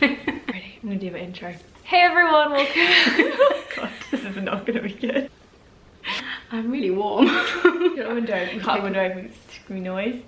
Ready? I'm gonna do my intro. Hey everyone, welcome. Oh god, this is not gonna be good. I'm really warm. Got the window open. Cut the window open. It's screamy noise.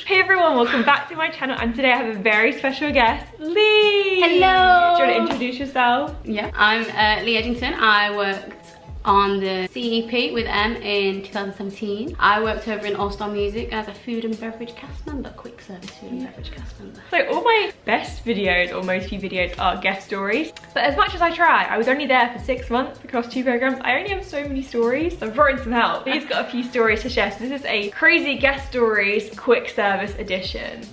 Hey everyone, welcome back to my channel, and today I have a very special guest, Lee. Hello. Do you want to introduce yourself? Yeah, I'm Lee Edgington. I worked on the CEP with M in 2017. I worked over in All Star Music as a food and beverage cast member, quick service food and beverage cast member. So all my best videos, or most few videos, are guest stories. But as much as I try, I was only there for 6 months across 2 programs. I only have so many stories, so I've brought in some help. Lee's got a few stories to share. So this is a crazy guest stories quick service edition.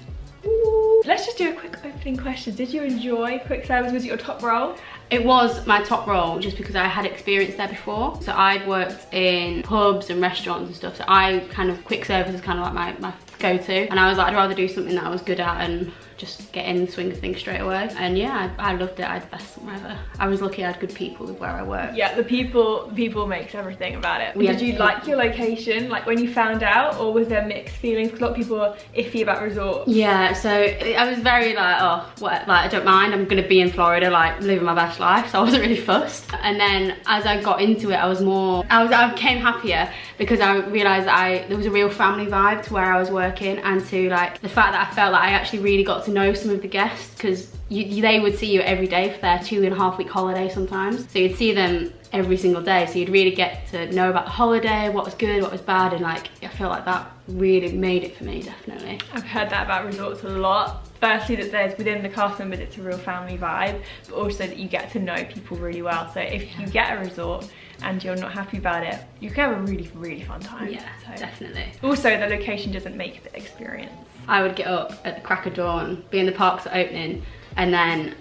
Ooh. Let's just do a quick opening question. Did you enjoy quick service? Was it your top role? It was my top role just because I had experience there before. So I'd worked in pubs and restaurants and stuff. So I kind of, quick service is kind of like my go-to. And I was like, I'd rather do something that I was good at and just get in the swing of things straight away. And yeah, I loved it. I had the best summer ever. I was lucky I had good people where I worked. Yeah, the people makes everything about it. Did you like your location, like when you found out, or was there mixed feelings? Because a lot of people are iffy about resorts. Yeah, so I was very like, oh, what, like I don't mind. I'm gonna be in Florida, like living my best life. So I wasn't really fussed. And then as I got into it, I became happier because I realised that there was a real family vibe to where I was working, and to like the fact that I felt like I actually really got to know some of the guests, because they would see you every day for their 2.5 week holiday sometimes. So you'd see them every single day, so you'd really get to know about the holiday, what was good, what was bad, and like I feel like that really made it for me, definitely. I've heard that about resorts a lot. Firstly, that there's within the cast members, it's a real family vibe, but also that you get to know people really well. So if you get a resort and you're not happy about it, you can have a really, really fun time. Yeah, so definitely. Also, the location doesn't make the experience. I would get up at the crack of dawn, be in the parks at opening, and then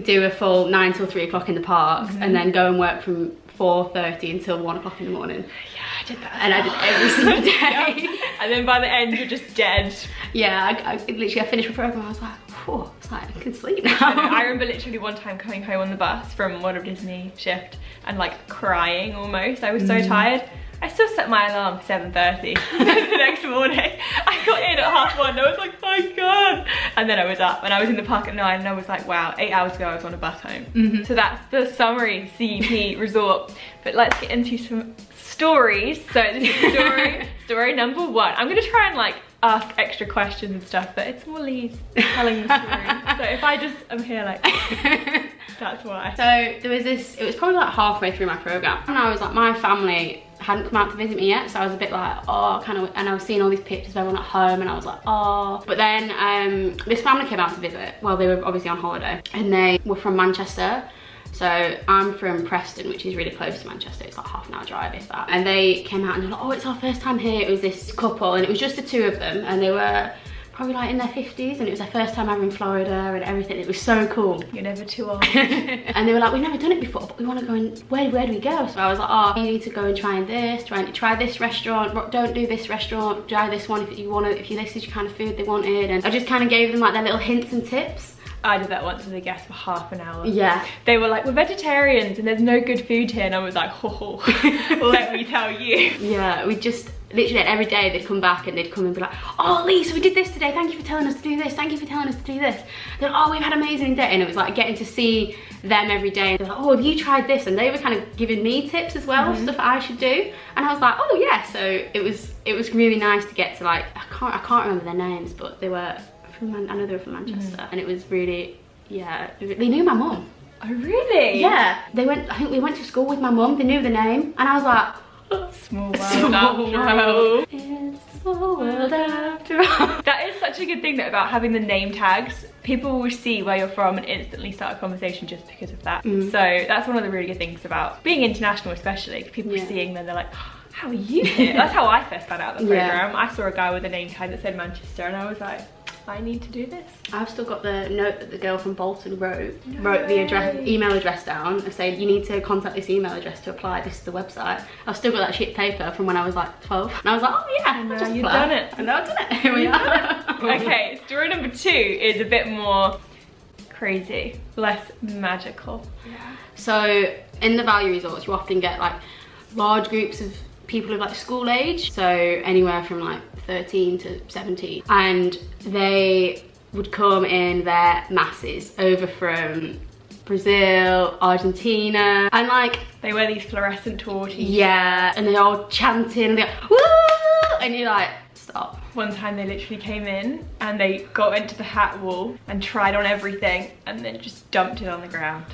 do a full 9 till 3 o'clock in the parks, and then go and work from 4:30 until 1 o'clock in the morning. Yeah, I did that. And I did every single day. Yeah. And then by the end, you're just dead. Yeah, I finished my program. I was like, whew, it's like I can sleep now. I remember literally one time coming home on the bus from Walt Disney shift and like crying almost. I was so tired. I still set my alarm for 7:30 the next morning. I got in at 1:30 and I was like, my god. And then I was up and I was in the park at 9 and I was like, wow, 8 hours ago I was on a bus home. So that's the summary CEP resort. But let's get into some stories. So this is story number 1. I'm gonna try and like ask extra questions and stuff, but it's more Lee's telling the story. So if I'm here like, that's why. So there was this, it was probably like halfway through my program, and I was like, my family hadn't come out to visit me yet, so I was a bit like, oh, kind of, and I was seeing all these pictures of everyone at home, and I was like, oh. But then this family came out to visit. Well, they were obviously on holiday, and they were from Manchester. So I'm from Preston, which is really close to Manchester. It's like half an hour drive, if that. And they came out and they were like, oh, it's our first time here. It was this couple, and it was just the 2 of them, and they were probably like in their 50s, and it was their first time ever in Florida and everything. It was so cool. You're never too old. And they were like, we've never done it before, but we want to go and where do we go? So I was like, oh, you need to go and try this restaurant, don't do this restaurant, try this one if this is your kind of food they wanted. And I just kind of gave them like their little hints and tips. I did that once with a guest for half an hour. Yeah. They were like, we're vegetarians and there's no good food here. And I was like, oh, let me tell you. Yeah, we just, literally every day they'd come back and they'd come and be like, oh, Lee, so we did this today. Thank you for telling us to do this. Thank you for telling us to do this. They're like, oh, we've had an amazing day. And it was like getting to see them every day. They're like, oh, have you tried this? And they were kind of giving me tips as well, stuff that I should do. And I was like, oh yeah. So it was really nice to get to like, I can't remember their names, but they were, I know they were from Manchester, and it was really, yeah, they knew my mum. Oh really? Yeah, I think we went to school with my mum, they knew the name, and I was like, small world after all. It's a small world after all. That is such a good thing though about having the name tags. People will see where you're from and instantly start a conversation just because of that. So that's one of the really good things about being international, especially. People are seeing them, they're like, how are you here? That's how I first found out the program. I saw a guy with a name tag that said Manchester and I was like, I need to do this. I've still got the note that the girl from Bolton wrote the email address down and said, you need to contact this email address to apply, this is the website. I've still got that sheet of paper from when I was like 12. And I was like, oh yeah, you've done it. I know I've done it, here we are. Okay, story number 2 is a bit more crazy, less magical. Yeah. So in the value resorts, you often get like large groups of people of like school age, so anywhere from like 13 to 17, and they would come in their masses over from Brazil, Argentina, and like they wear these fluorescent torches. Yeah, and they're all chanting, and they're like, woo! And you're like, stop. One time they literally came in and they got into the hat wall and tried on everything and then just dumped it on the ground.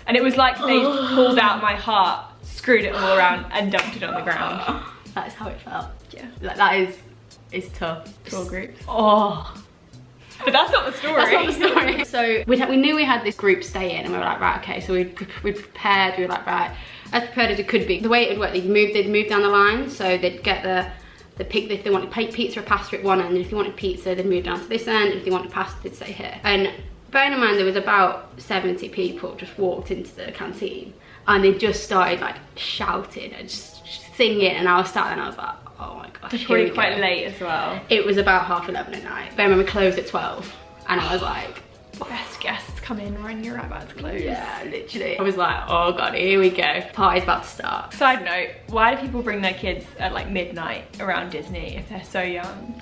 And it was like they pulled out my heart, screwed it all around and dumped it on the ground. That is how it felt. Yeah. Like, that is tough. Tour groups. Oh. But that's not the story. That's not the story. So we knew we had this group stay in, and we were like, right, okay, so we prepared, we were like, right, as prepared as it could be. The way it would work, they'd move down the line, so they'd get the pick, if they wanted pizza or pasta at one end, and if they wanted pizza, they'd move down to this end, and if they wanted pasta, they'd stay here. And bearing in mind, there was about 70 people just walked into the canteen, and they just started like shouting and just singing, and I was sat there and I was like, oh my gosh. It's probably quite late as well. It was about 11:30 at night. Bear in mind, we closed at 12, and I was like, best guests come in when you're about to close. Yeah, literally. I was like, oh god, here we go. Party's about to start. Side note, why do people bring their kids at like midnight around Disney if they're so young?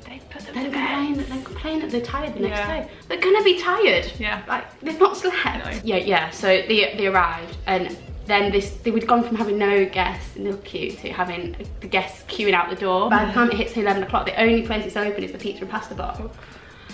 They put them to bed. Then complain that they're tired the next day. They're gonna be tired. Yeah. Like, they've not slept. No. Yeah, so they arrived, and then we'd gone from having no guests in the queue to having the guests queuing out the door. By the time it hits 11 o'clock, the only place it's open is the pizza and pasta bar.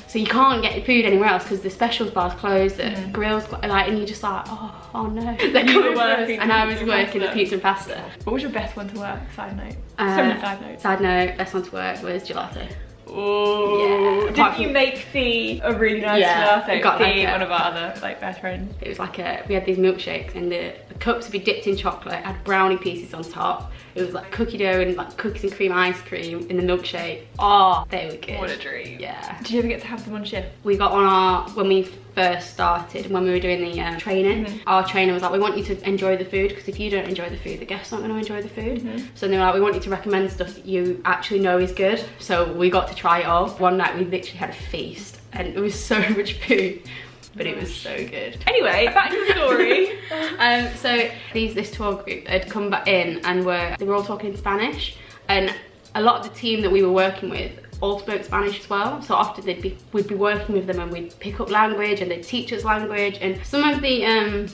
So you can't get food anywhere else because the specials bar's closed, the grills, like, and you're just like, oh no. You were working, and I was working at pizza and pasta. What was your best one to work? Side note. So many side notes. Side note, best one to work was gelato. Oh, yeah. Did you make Fee a really nice gelato? Got Fee, one of our other like best friends. It was like we had these milkshakes, and the cups would be dipped in chocolate, had brownie pieces on top. It was like cookie dough and like cookies and cream ice cream in the milkshake. Oh, they were good. What a dream. Yeah. Did you ever get to have them on shift? We got on when we first started, when we were doing the training, our trainer was like, we want you to enjoy the food, because if you don't enjoy the food, the guests aren't going to enjoy the food. So they were like, we want you to recommend stuff that you actually know is good. So we got to try it all. One night we literally had a feast, and it was so much food, but it was so good. Anyway, back to the story. So this tour group had come back in, and they were all talking in Spanish, and a lot of the team that we were working with all spoke Spanish as well. So often we'd be working with them, and we'd pick up language, and they'd teach us language. And some of the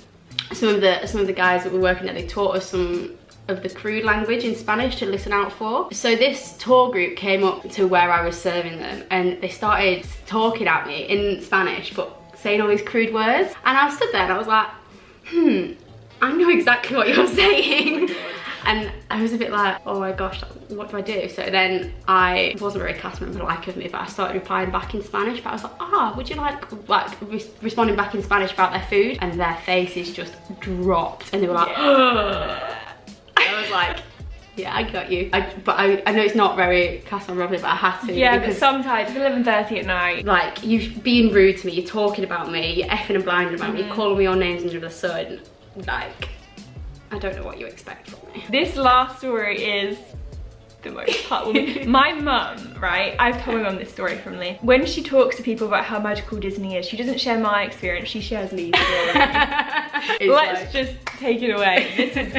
guys that were working there, they taught us some of the crude language in Spanish to listen out for. So this tour group came up to where I was serving them, and they started talking at me in Spanish, but saying all these crude words. And I stood there and I was like, I know exactly what you're saying. And I was a bit like, oh my gosh, what do I do? So then it wasn't very cast member like of me, but I started replying back in Spanish. But I was like, would you like responding back in Spanish about their food? And their faces just dropped, and they were like, I was like, yeah, I got you. But I know it's not very cast member, but I had to. Yeah, but sometimes it's 11:30 at night. Like, you being rude to me, you're talking about me, you're effing and blinding about me, you're calling me all names under the sun. Like, I don't know what you expect from me. This last story is the most heartwarming. My mum, right, I've told my mum this story from Lee. When she talks to people about how magical Disney is, she doesn't share my experience, she shares Lee's story. Let's just take it away. This is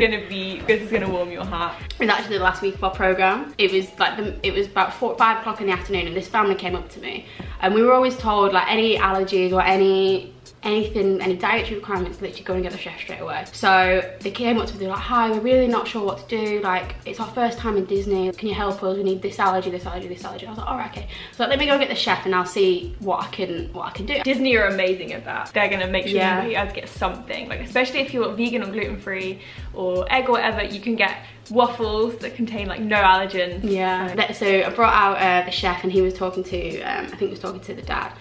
gonna warm your heart. It was actually the last week of our programme. It was like it was about 5 o'clock in the afternoon, and this family came up to me, and we were always told like any allergies or any dietary requirements, literally go and get the chef straight away. So they came up to me, they were like, hi, we're really not sure what to do, like it's our first time in Disney, can you help us, we need this allergy, this allergy, this allergy. I was like, all right, okay. So let me go get the chef and I'll see what I can do. Disney are amazing at that. They're gonna make sure you guys get something, like especially if you're vegan or gluten-free or egg or whatever, you can get waffles that contain like no allergens. Yeah. So I brought out the chef, and he was talking to I think he was talking to the dad,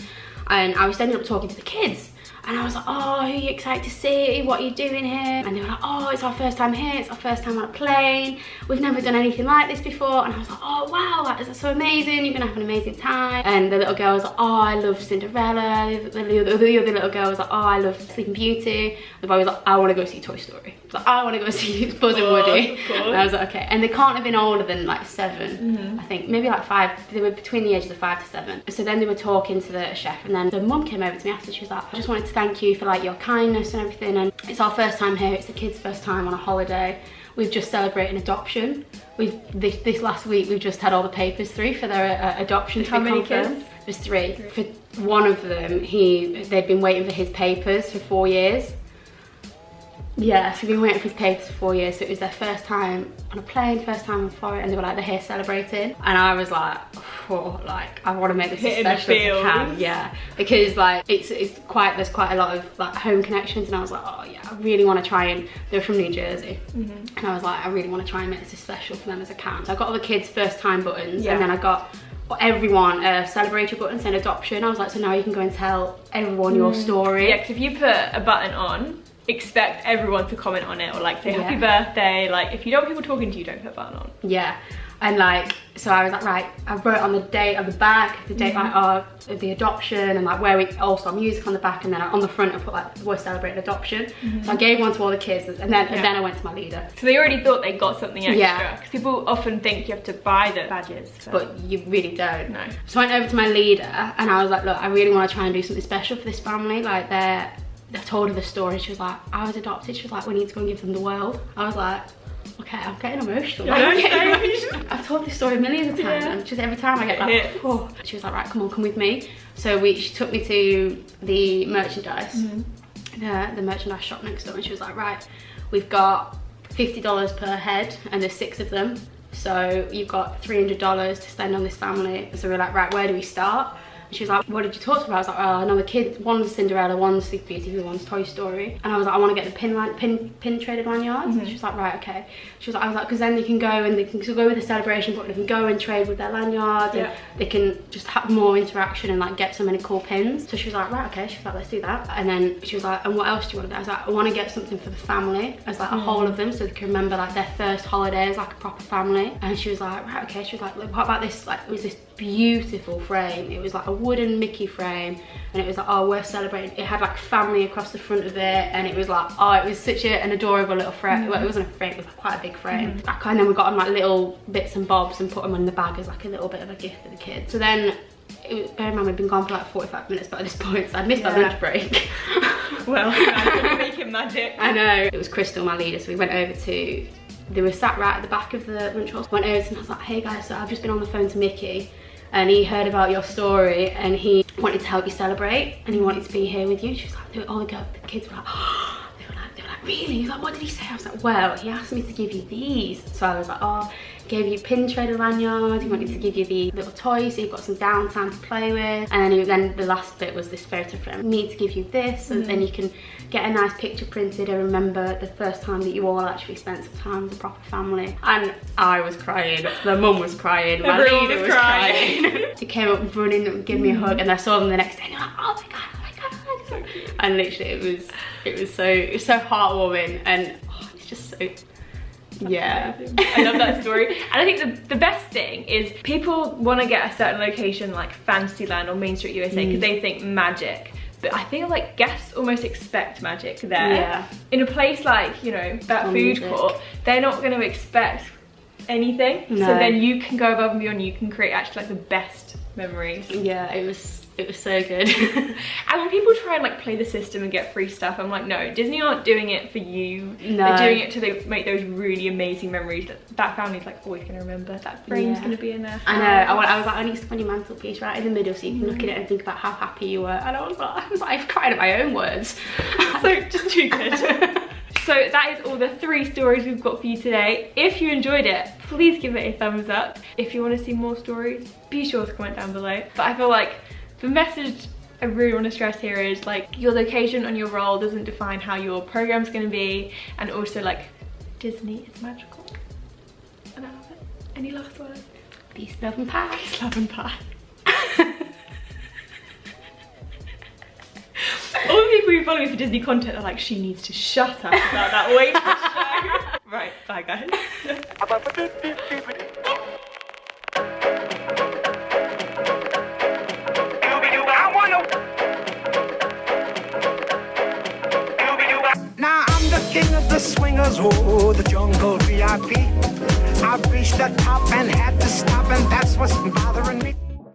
and I was ended up talking to the kids. And I was like, oh, who are you excited to see? What are you doing here? And they were like, oh, it's our first time here. It's our first time on a plane. We've never done anything like this before. And I was like, oh, wow, that's so amazing. You're gonna have an amazing time. And the little girl was like, oh, I love Cinderella. The other little girl was like, oh, I love Sleeping Beauty. The boy was like, I wanna go see Toy Story. I was like, I wanna go see Buzz and Woody. And I was like, okay. And they can't have been older than like 7, I think. Maybe like 5. They were between the ages of 5 to 7. So then they were talking to the chef, and then the mum came over to me after. She was like, I just wanted to thank you for like your kindness and everything, and it's our first time here, it's the kids' first time on a holiday. We've just celebrated adoption. This last week we've just had all the papers through for their adoption to be confirmed. There's 3. For one of them, they'd been waiting for his papers for 4 years. Yeah, so they've been waiting for his papers for 4 years, so it was their first time on a plane, first time in Florida, and they were like, they're here celebrating. And I was like, oh, like, I want to make this as special as I can. Yeah, because like, there's quite a lot of like home connections, and I was like, oh yeah, I really want to try and, they're from New Jersey. And I was like, I really want to try and make this as special for them as I can. So I got all the kids' first time buttons, and then I got everyone a celebratory button saying adoption. I was like, so now you can go and tell everyone your story. Yeah, because if you put a button on, expect everyone to comment on it or like say happy birthday. Like if you don't want people talking to you, don't put a button on. Yeah. And like, so I was like, right, I wrote on the date on the back, the date like the adoption, and like where we also music on the back, and then on the front I put like we're celebrating adoption. So I gave one to all the kids, and then I went to my leader. So they already thought they got something extra, because people often think you have to buy the badges, but you really don't. No. So I went over to my leader, and I was like, look, I really want to try and do something special for this family. Like I told her the story. She was like, I was adopted. She was like, we need to go and give them the world. I was like, okay, I'm getting emotional. I've told this story millions of times, and just every time I get like, oh. She was like, right, come on, come with me. So she took me to the merchandise, the merchandise shop next door, and she was like, right, we've got $50 per head, and there's 6 of them. So you've got $300 to spend on this family. So we're like, right, where do we start? She was like, what did you talk to her? I was like, oh, no, the kids, one's Cinderella, one's Sleeping Beauty, one's Toy Story. And I was like, I want to get the pin traded lanyards. She was like, right, okay. She was like, I was like, because then they can go and they can go with the celebration button, they can go and trade with their lanyards, and they can just have more interaction and like get so many cool pins. So she was like, right, okay. She was like, let's do that. And then she was like, and what else do you want to do? I was like, I want to get something for the family. I was like, a whole of them, so they can remember like their first holiday as like a proper family. And she was like, right, okay. She was like, what about this? Like, it was this beautiful frame. It was like a wooden Mickey frame, and it was like, oh, we're celebrating. It had like family across the front of it, and it was like, oh, it was such an adorable little frame. Well, it wasn't a frame, it was like quite a big frame. And then we got them like little bits and bobs and put them in the bag as like a little bit of a gift for the kids. So then, bear in mind we've been gone for like 45 minutes by this point, so I missed my lunch break. Well, I'm making magic. I know. It was Crystal, my leader, so we went over to, they were sat right at the back of the lunch hall. Went over to them, and I was like, hey guys, so I've just been on the phone to Mickey, and he heard about your story, and he wanted to help you celebrate, and he wanted to be here with you. She was like, oh, the kids were like, oh, they were like, really? He was like, what did he say? I was like, well, he asked me to give you these. So I was like, oh, gave you pin trader lanyards, he wanted to give you the little toys, so you've got some downtime to play with. And then the last bit was this photo frame. Me to give you this, and then you can get a nice picture printed and remember the first time that you all actually spent some time with a proper family. And I was crying, the mum was crying, my leader was crying. They came up running and gave me a hug, and I saw them the next day, and they're like, oh my god, oh my god, oh my god. And literally it was so heartwarming, and oh, it's just so, I love that story. And I think the best thing is people want to get a certain location like Fantasyland or Main Street USA because they think magic. But I feel like guests almost expect magic there. Yeah. In a place like, you know, that food court, they're not going to expect anything. No. So then you can go above and beyond, you can create actually like the best memories. Yeah, it was so good. And when people try and like play the system and get free stuff, I'm like, no, Disney aren't doing it for you. No. They're doing it to make those really amazing memories that family's like always gonna remember. That frame's gonna be in there. I know. I was like, I need stuff on your mantelpiece right in the middle so you can look at it and think about how happy you were. And I was like crying at my own words. So just too good. So that is all the 3 stories we've got for you today. If you enjoyed it, please give it a thumbs up. If you want to see more stories, be sure to comment down below. But I feel like the message I really want to stress here is like your location on your role doesn't define how your program's going to be, and also like Disney is magical. And I love it. Any last words? Peace, love and pie. Peace, love and pie. All the people who follow me for Disney content are like, she needs to shut up about that waitress show. Right, bye guys. Now I'm the king of the swingers, oh, the jungle VIP. I've reached the top and had to stop, and that's what's bothering me.